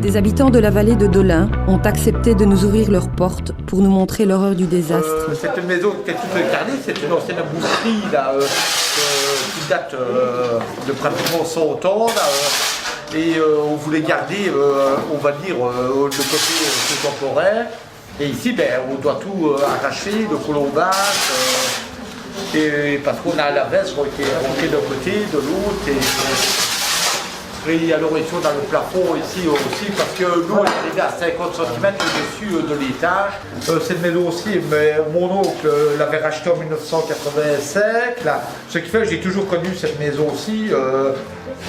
Des habitants de la vallée de Dolin ont accepté de nous ouvrir leurs portes pour nous montrer l'horreur du désastre. C'est une maison qui est toute carnée, c'est une ancienne boucherie là, qui date de pratiquement 100 ans. Là, et on voulait garder, on va dire, le côté contemporain. Et ici, on doit tout arracher, le colombage, et parce qu'on a la veste qui est montée d'un côté, de l'autre. Et alors ici on a le plafond ici aussi parce que nous on est arrivé à 50 cm au-dessus de l'étage. Cette maison aussi, mais mon oncle l'avait rachetée en 1985. Là. Ce qui fait que j'ai toujours connu cette maison aussi.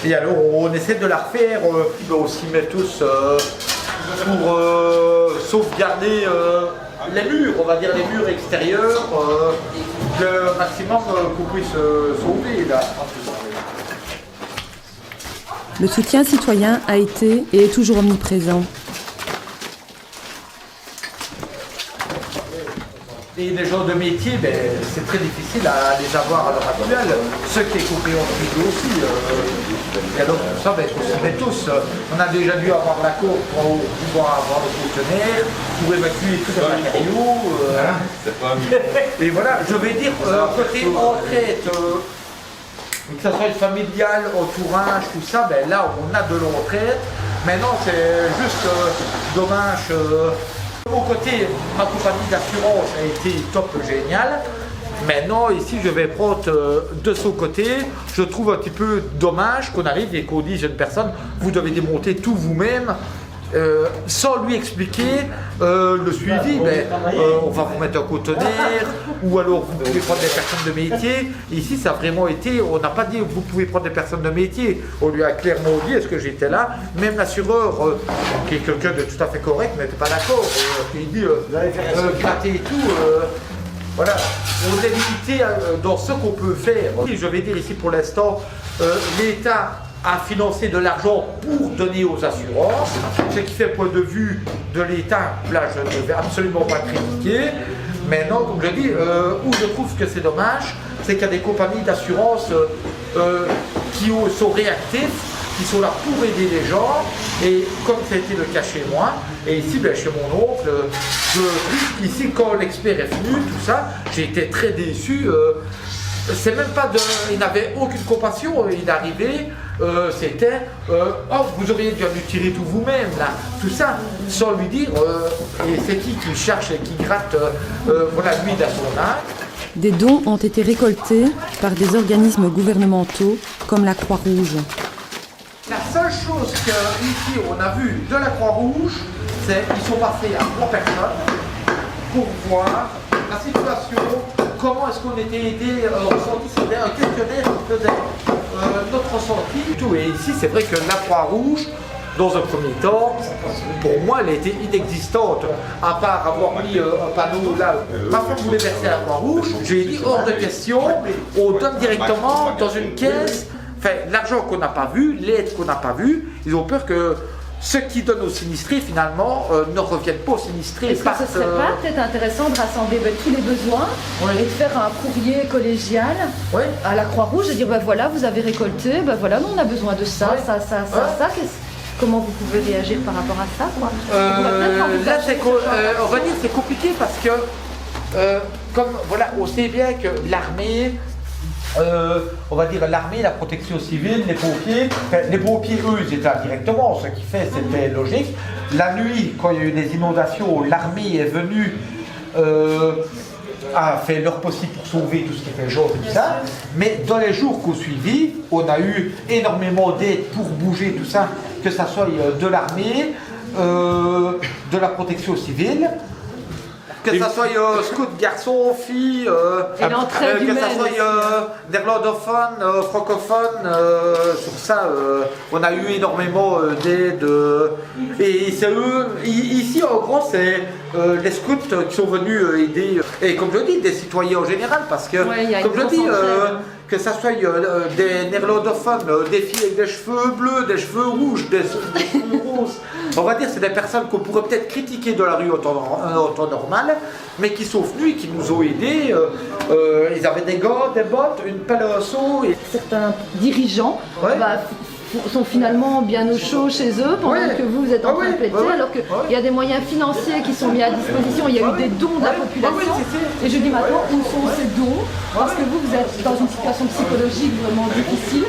Et alors on essaie de la refaire. On s'y met tous pour sauvegarder les murs, on va dire les murs extérieurs, le maximum qu'on puisse sauver là. Le soutien citoyen a été et est toujours omniprésent. Et les gens de métier, c'est très difficile à les avoir à l'heure actuelle. Ceux qui sont compris aussi. Et alors tout ça, on se met tous. On a déjà dû avoir l'accord pour pouvoir avoir le conteneur, pour évacuer tous les matériaux. Et voilà, je vais dire, côté entraide, que ce soit familial, entourage, tout ça, là on a de l'entraide. Maintenant c'est juste dommage. De mon côté, ma compagnie d'assurance a été top génial. Maintenant ici je vais prendre de son côté. Je trouve un petit peu dommage qu'on arrive et qu'on dise à une personne, vous devez démonter tout vous-même. Sans lui expliquer le suivi, on va vous mettre un conteneur ou alors vous pouvez prendre des personnes de métier. Ici ça a vraiment été, on n'a pas dit vous pouvez prendre des personnes de métier, on lui a clairement dit, est-ce que j'étais là, même l'assureur qui est quelqu'un de tout à fait correct n'était pas d'accord, il dit gratter et tout, voilà, on est limité dans ce qu'on peut faire. Je vais dire ici pour l'instant, l'État à financer de l'argent pour donner aux assurances, ce qui fait point de vue de l'État, là je ne vais absolument pas critiquer. Maintenant, comme je dis, où je trouve que c'est dommage, c'est qu'il y a des compagnies d'assurance qui sont réactifs, qui sont là pour aider les gens, et comme ça a été le cas chez moi, et ici chez mon oncle, ici quand l'expert est venu, tout ça, j'ai été très déçu. C'est même pas de. Il n'avait aucune compassion, il est arrivé, c'était oh, vous auriez dû tirer tout vous-même, là, tout ça, sans lui dire, et c'est qui cherche et qui gratte, voilà, lui dans son âge. Des dons ont été récoltés par des organismes gouvernementaux comme la Croix-Rouge. La seule chose qu'ici on a vu de la Croix-Rouge, c'est qu'ils sont passés à 3 personnes pour voir la situation. Comment est-ce qu'on était aidé, ressenti, c'était un questionnaire qui faisait notre ressenti. Tout. Et ici, c'est vrai que la Croix-Rouge, dans un premier temps, pour moi, elle était inexistante. À part avoir mis un panneau là, ma femme voulait verser à la Croix-Rouge, j'ai dit hors de question, on donne directement dans une caisse, enfin, l'argent qu'on n'a pas vu, l'aide qu'on n'a pas vue, ils ont peur que ceux qui donnent aux sinistrés, finalement, ne reviennent pas aux sinistrés. Est-ce que ce serait pas peut-être intéressant de rassembler tous les besoins et de faire un courrier collégial à la Croix-Rouge et dire, voilà, vous avez récolté, voilà, nous on a besoin de ça, ça. Comment vous pouvez réagir par rapport à ça, quoi? Là, on va dire c'est compliqué parce que, comme, voilà, on sait bien que l'armée, on va dire l'armée, la protection civile, les pompiers eux ils étaient là directement, ce qui fait c'était logique. La nuit, quand il y a eu des inondations, l'armée est venue, a fait leur possible pour sauver tout ce qui était jaune et tout ça, mais dans les jours qu'on suivit, on a eu énormément d'aide pour bouger tout ça, que ce soit de l'armée, de la protection civile, que ça soit scout, garçon, fille, que ça soit néerlandophone, francophone, sur ça, on a eu énormément d'aide. Et c'est eux, ici en gros, c'est les scouts qui sont venus aider, et comme je dis, des citoyens en général, parce que, comme je dis, que ça soit des néerlandophones, des filles avec des cheveux bleus, des cheveux rouges, des cheveux roses. On va dire c'est des personnes qu'on pourrait peut-être critiquer de la rue en temps normal, mais qui sont venus et qui nous ont aidés. Ils avaient des gants, des bottes, une pelle à seau. Certains dirigeants sont finalement bien au chaud chez eux pendant que vous êtes en train de péter, alors qu'il y a des moyens financiers qui sont mis à disposition, il y a eu des dons de la population. Et je dis maintenant, où sont ces dons? Parce que vous êtes dans une situation psychologique vraiment difficile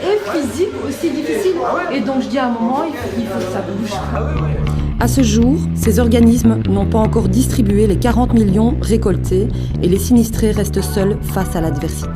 et physique aussi difficile. Et donc je dis à un moment, il faut que ça bouge. À ce jour, ces organismes n'ont pas encore distribué les 40 millions récoltés et les sinistrés restent seuls face à l'adversité.